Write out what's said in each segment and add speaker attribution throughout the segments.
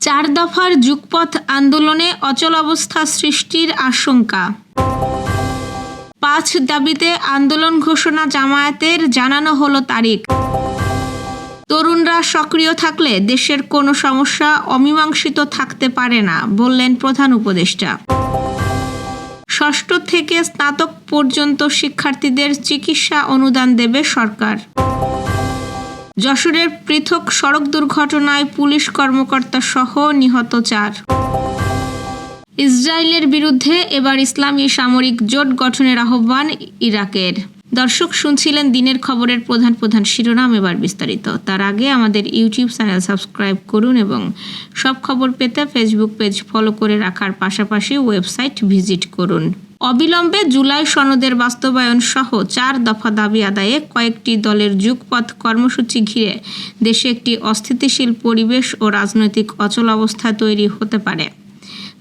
Speaker 1: চার দফার যুগপৎ আন্দোলনে অচলাবস্থা সৃষ্টির আশঙ্কা। ৫ দাবিতে আন্দোলন ঘোষণা জামায়াতের, জানানো হলো তারিখ। তরুণরা সক্রিয় থাকলে দেশের কোনো সমস্যা অমীমাংসিত থাকতে পারে না, বললেন প্রধান উপদেষ্টা। ষষ্ঠ থেকে স্নাতক পর্যন্ত শিক্ষার্থীদের চিকিৎসা অনুদান দেবে সরকার। যশোরের পৃথক সড়ক দুর্ঘটনায় পুলিশ কর্মকর্তা সহ নিহত ৪। ইসরায়েলের বিরুদ্ধে এবার ইসলামী সামরিক জোট গঠনের আহ্বান ইরাকের। দর্শক, শুনছিলেন দিনের খবরের প্রধান প্রধান শিরোনাম, এবার বিস্তারিত। তার আগে আমাদের ইউটিউব চ্যানেল সাবস্ক্রাইব করুন এবং সব খবর পেতে ফেসবুক পেজ ফলো করে রাখার পাশাপাশি ওয়েবসাইট ভিজিট করুন। অবিলম্বে জুলাই সনদের বাস্তবায়ন সহ ৪ দফা দাবি আদায়ে কয়েকটি দলের যুগপৎ কর্মসূচি ঘিরে দেশে একটি অস্থিতিশীল পরিবেশ ও রাজনৈতিক অচলাবস্থা তৈরি হতে পারে।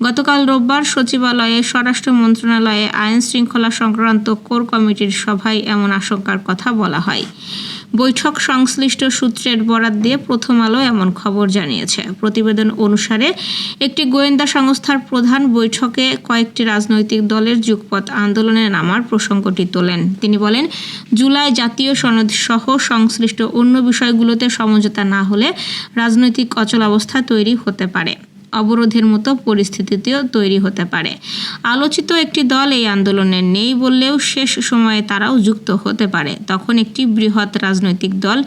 Speaker 1: গতকাল রোববার সচিবালয়ে স্বরাষ্ট্র মন্ত্রণালয়ে আইন শৃঙ্খলা সংক্রান্ত কোর কমিটির সভায় এমন আশঙ্কার কথা বলা হয়। বৈঠক সংশ্লিষ্ট সূত্রের বরাত দিয়ে প্রথম আলো এমন খবর জানিয়েছে। প্রতিবেদন অনুসারে একটি গোয়েন্দা সংস্থার প্রধান বৈঠকে কয়েকটি রাজনৈতিক দলের যুগপৎ আন্দোলনে নামার প্রসঙ্গটি তোলেন। তিনি বলেন, জুলাই জাতীয় সনদ সহ সংশ্লিষ্ট অন্য বিষয়গুলোতে সমঝোতা না হলে রাজনৈতিক অচলাবস্থা তৈরি হতে পারে, অবরোধের মতো পরিস্থিতিতেও তৈরি হতে পারে। আলোচিত একটি দল এই আন্দোলনে নেই বললেও শেষ সময়ে তারাও যুক্ত হতে পারে। তখন একটি বৃহৎ রাজনৈতিক দল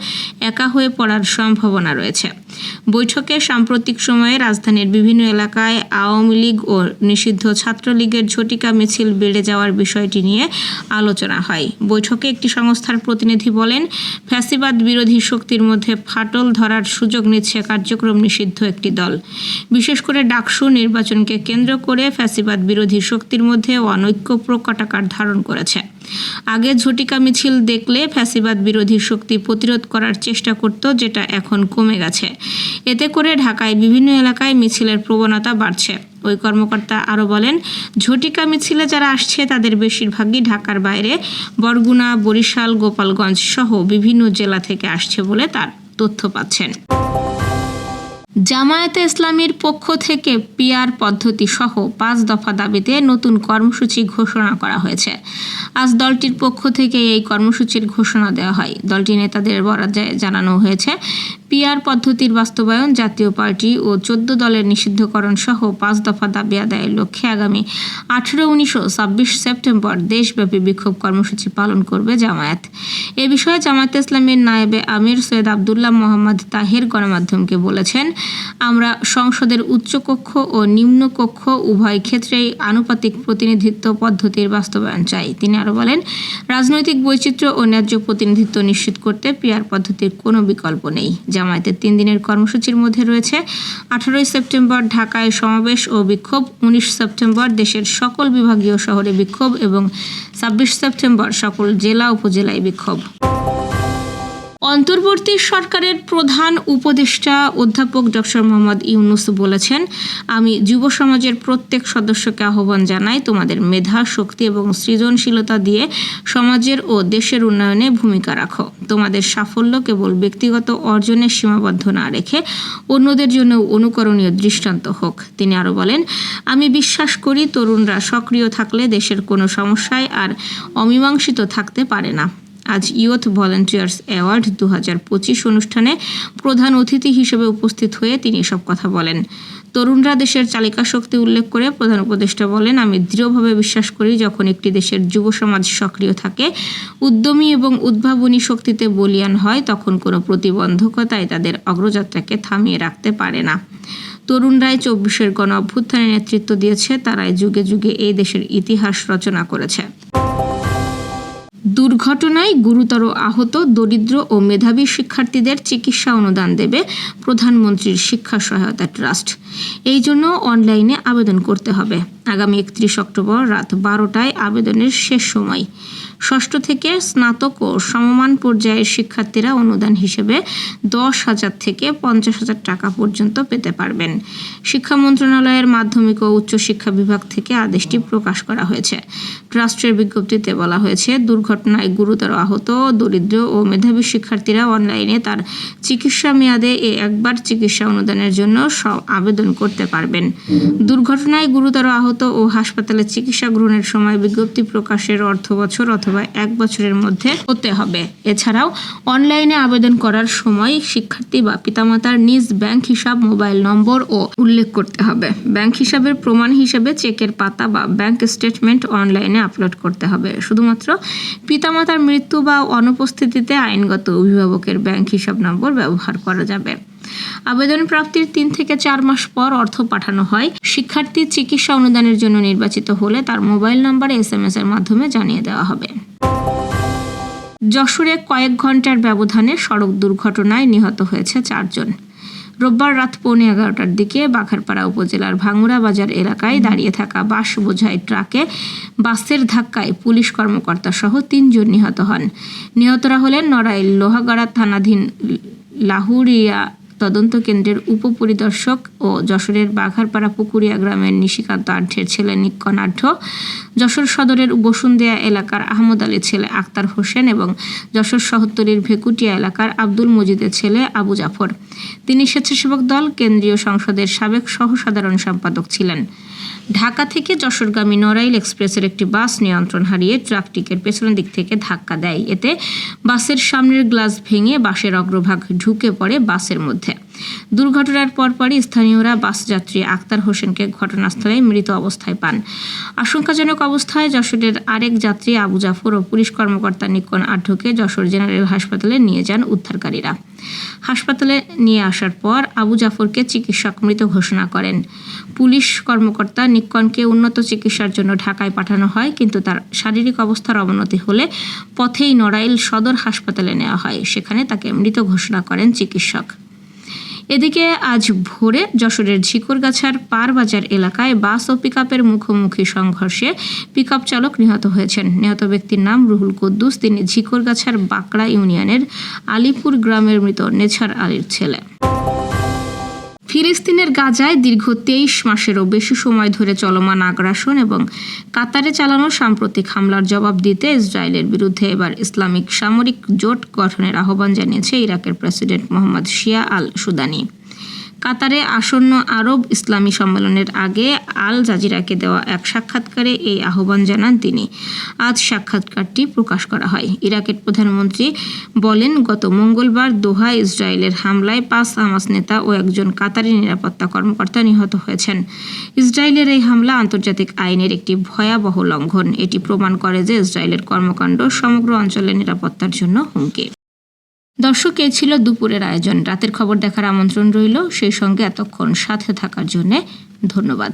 Speaker 1: একা হয়ে পড়ার সম্ভাবনা রয়েছে। বৈঠকে সাম্প্রতিক সময়ে রাজধানীর বিভিন্ন এলাকায় আওয়ামী লীগ ও নিষিদ্ধ ছাত্রলীগের ঝটিকা মিছিল বেড়ে যাওয়ার বিষয়টি নিয়ে আলোচনা হয়। বৈঠকে একটি সংস্থার প্রতিনিধি বলেন, ফ্যাসিবাদ বিরোধী শক্তির মধ্যে ফাটল ধরার সুযোগ নিচ্ছে কার্যক্রম নিষিদ্ধ একটি দল। বিশেষ করে ডাকসু নির্বাচনকে কেন্দ্র করে ফ্যাসিবাদ বিরোধী শক্তির মধ্যে অনৈক্য প্রকটাকার ধারণ করেছে। আগে ঝটিকা মিছিল দেখলে ফ্যাসিবাদ বিরোধী শক্তি প্রতিরোধ করার চেষ্টা করত, যেটা এখন কমে গেছে। এতে করে ঢাকায় বিভিন্ন এলাকায় মিছিলের প্রবণতা বাড়ছে। ওই কর্মকর্তা আরও বলেন, ঝটিকা মিছিলে যারা আসছে তাদের বেশিরভাগই ঢাকার বাইরে বরগুনা, বরিশাল, গোপালগঞ্জ সহ বিভিন্ন জেলা থেকে আসছে বলে তার তথ্য পাচ্ছেন। জামায়াতে ইসলামীর পক্ষ থেকে পিআর পদ্ধতি সহ ৫ দফা দাবিতে নতুন কর্মসূচি ঘোষণা করা হয়েছে। আজ দলটির পক্ষ থেকে এই কর্মসূচির ঘোষণা দেওয়া হয়। দলটির নেতাদের বরাতে জানানো হয়েছে, পিআর পদ্ধতির বাস্তবায়ন, জাতীয় পার্টি ও ১৪ দলের নিষিদ্ধকরণ সহ ৫ দফা দাবি আদায়ের লক্ষ্যে আগামী ১৮, ১৯ ও ২৬ সেপ্টেম্বর দেশব্যাপী বিক্ষোভ কর্মসূচি পালন করবে জামায়াত। এ বিষয়ে জামায়াতে ইসলামীর নায়েবে আমির সৈয়দ আবদুল্লাহ মোহাম্মদ তাহের গণমাধ্যমকে বলেছেন, আমরা সংসদের উচ্চকক্ষ ও নিম্নকক্ষ উভয় ক্ষেত্রেই আনুপাতিক প্রতিনিধিত্ব পদ্ধতির বাস্তবায়ন চাই। তিনি আরও বলেন, রাজনৈতিক বৈচিত্র্য ও ন্যায্য প্রতিনিধিত্ব নিশ্চিত করতে পিআর পদ্ধতির কোনো বিকল্প নেই। জামায়াতের ৩ দিনের কর্মসূচির মধ্যে রয়েছে ১৮ সেপ্টেম্বর ঢাকায় সমাবেশ ও বিক্ষোভ, ১৯ সেপ্টেম্বর দেশের সকল বিভাগীয় শহরে বিক্ষোভ এবং ২৬ সেপ্টেম্বর সকল জেলা উপজেলায় বিক্ষোভ। অন্তর্বর্তী সরকারের প্রধান উপদেষ্টা অধ্যাপক ডক্টর মোহাম্মদ ইউনূস বলেছেন, আমি যুব সমাজের প্রত্যেক সদস্যকে আহ্বান জানাই, তোমাদের মেধা, শক্তি এবং সৃজনশীলতা দিয়ে সমাজের ও দেশের উন্নয়নে ভূমিকা রাখো। তোমাদের সাফল্য কেবল ব্যক্তিগত অর্জনে সীমাবদ্ধ না রেখে অন্যদের জন্য অনুকরণীয় দৃষ্টান্ত হোক। তিনি আরও বলেন, আমি বিশ্বাস করি তরুণরা সক্রিয় থাকলে দেশের কোনো সমস্যায় আর অমীমাংসিত থাকতে পারে না। আজ ইয়ুথ ভলান্টিয়ার্স অ্যাওয়ার্ড ২০২৫ অনুষ্ঠানে প্রধান অতিথি হিসেবে উপস্থিত হয়ে তিনি এসব কথা বলেন। তরুণরা দেশের চালিকা শক্তি উল্লেখ করে প্রধান উপদেষ্টা বলেন, আমি দৃঢ়ভাবে বিশ্বাস করি যখন একটি দেশের যুব সমাজ সক্রিয় থাকে, উদ্যমী এবং উদ্ভাবনী শক্তিতে বলীয়ান হয়, তখন কোনো প্রতিবন্ধকতাই তাদের অগ্রযাত্রাকে থামিয়ে রাখতে পারে না। তরুণরাই ২৪-এর গণ অভ্যুত্থানে নেতৃত্ব দিয়েছে, তারাই যুগে যুগে এই দেশের ইতিহাস রচনা করেছে। দুর্ঘটনায় গুরুতর আহত দরিদ্র ও মেধাবী শিক্ষার্থীদের চিকিৎসা অনুদান দেবে প্রধানমন্ত্রীর শিক্ষা সহায়তা ট্রাস্ট। এই জন্য অনলাইনে আবেদন করতে হবে। আগামী 31 অক্টোবর রাত 12টায় আবেদনের শেষ সময়। ষষ্ঠ থেকে স্নাতক ও সমমান পর্যায়ের শিক্ষার্থীরা অনুদান হিসেবে 10,000 থেকে 50,000 টাকা পর্যন্ত পেতে পারবেন। শিক্ষা মন্ত্রণালয়ের মাধ্যমিক ও উচ্চশিক্ষা বিভাগ থেকে আদেশটি প্রকাশ করা হয়েছে। রাষ্ট্রের বিজ্ঞপ্তিতে বলা হয়েছে, দুর্ঘটনায় গুরুতর আহত দরিদ্র ও মেধাবী শিক্ষার্থীরা অনলাইনে তার চিকিৎসা মেয়াদে একবার চিকিৎসা অনুদানের জন্য আবেদন করতে পারবেন। দুর্ঘটনায় গুরুতর আহত ও হাসপাতালে চিকিৎসা গ্রহণের সময় বিজ্ঞপ্তি প্রকাশের অর্থবছর অথবা 1 বছরের মধ্যে হতে হবে। এছাড়াও অনলাইনে আবেদন করার সময় শিক্ষার্থী বা পিতামাতার নিজ ব্যাংক হিসাব, মোবাইল নম্বর ও উল্লেখ করতে হবে। ব্যাংক হিসাবের প্রমাণ হিসেবে চেকের পাতা বা ব্যাংক স্টেটমেন্ট অনলাইনে আপলোড করতে হবে। শুধুমাত্র পিতামাতার মৃত্যু বা অনুপস্থিতিতে আইনগত অভিভাবকের ব্যাংক হিসাব নম্বর ব্যবহার করা যাবে। আবেদন প্রাপ্তির 3 থেকে 4 মাস পর অর্থ পাঠানো হয়। শিক্ষার্থী চিকিৎসা অনুদানের জন্য নির্বাচিত হলে তার মোবাইল নম্বরে SMS এর মাধ্যমে জানিয়ে দেওয়া হবে। যশোরে কয়েক ঘন্টার ব্যবধানে সড়ক দুর্ঘটনায় নিহত হয়েছে 4 জন। রোববার রাত 11:15টার দিকে বাঘারপাড়া উপজেলার ভাঙ্গুড়া বাজার এলাকায় দাঁড়িয়ে থাকা বাস বোঝাই ট্রাকে বাসের ধাক্কায় পুলিশ কর্মকর্তা সহ 3 জন নিহত হন। নিহতরা হলেন নড়াইল লোহাগাড়া থানাধীন লাহুরিয়া তদন্ত কেন্দ্রের উপপরিদর্শক ও যশোরের বাঘারপাড়া পুকুরিয়া গ্রামের নিশিকান্ত আঢ্যের ছেলে নিক্কন আঢ্য, যশোর সদরের বসুন্দিয়া এলাকার আহমদ আলীর ছেলে আক্তার হোসেন এবং যশোর শহরতলির ভেকুটিয়া এলাকার আব্দুল মজিদের ছেলে আবু জাফর। তিনি স্বেচ্ছাসেবক দল কেন্দ্রীয় সংসদের সাবেক সহ-সাধারণ সম্পাদক ছিলেন। ঢাকা থেকে যশোরগামী নড়াইল এক্সপ্রেসের একটি বাস নিয়ন্ত্রণ হারিয়ে ট্রাকটিকে পেছনের দিক থেকে ধাক্কা দেয়। এতে বাসের সামনের গ্লাস ভেঙে বাসের অগ্রভাগ ঢুকে পড়ে বাসের মধ্যে। দুর্ঘটনার পরপরই স্থানীয়রা বাস যাত্রী আক্তার হোসেনকে ঘটনাস্থলে মৃত অবস্থায় পান। আশঙ্কাজনক অবস্থায় যশোরের আরেক যাত্রী আবু জাফর ও পুলিশ কর্মকর্তা নিক্কন আঢ্যকে যশোর জেনারেল হাসপাতালে নিয়ে যান উদ্ধারকারীরা। হাসপাতালে নিয়ে আসার পর আবু জাফরকে চিকিৎসক মৃত ঘোষণা করেন। পুলিশ কর্মকর্তা নিক্কনকে উন্নত চিকিৎসার জন্য ঢাকায় পাঠানো হয়, কিন্তু তার শারীরিক অবস্থার অবনতি হলে পথেই নড়াইল সদর হাসপাতালে নেওয়া হয়। সেখানে তাকে মৃত ঘোষণা করেন চিকিৎসক। এদিকে আজ ভোরে যশোরের ঝিকরগাছার পারবাজার এলাকায় বাস ও পিকআপের মুখোমুখি সংঘর্ষে পিকআপ চালক নিহত হয়েছেন। নিহত ব্যক্তির নাম রুহুল কুদ্দুস। তিনি ঝিকরগাছার বাকড়া ইউনিয়নের আলীপুর গ্রামের মৃত নেছার আলীর ছেলে। ফিলিস্তিনের গাজায় দীর্ঘ 23 মাসেরও বেশি সময় ধরে চলমান আগ্রাসন এবং কাতারে চালানো সাম্প্রতিক হামলার জবাব দিতে ইসরায়েলের বিরুদ্ধে এবার ইসলামিক সামরিক জোট গঠনের আহ্বান জানিয়েছে ইরাকের প্রেসিডেন্ট মোহাম্মদ শিয়া আল সুদানি। কাতারে আসন্ন আরব ইসলামী সম্মেলনের আগে আল জাজিরাকে দেওয়া এক সাক্ষাৎকারে এই আহ্বান জানান তিনি। আজ সাক্ষাৎকারটি প্রকাশ করা হয়। ইরাকের প্রধানমন্ত্রী বলেন, গত মঙ্গলবার দোহায় ইসরায়েলের হামলায় 5 হামাস নেতা ও একজন কাতারি নিরাপত্তা কর্মকর্তা নিহত হয়েছেন। ইসরায়েলের এই হামলা আন্তর্জাতিক আইনের একটি ভয়াবহ লঙ্ঘন। এটি প্রমাণ করে যে ইসরায়েলের কর্মকাণ্ড সমগ্র অঞ্চলের নিরাপত্তার জন্য হুমকি। দর্শক, এই ছিল দুপুরের আয়োজন। রাতের খবর দেখার আমন্ত্রণ রইল। সেই সঙ্গে এতক্ষণ সাথে থাকার জন্য ধন্যবাদ।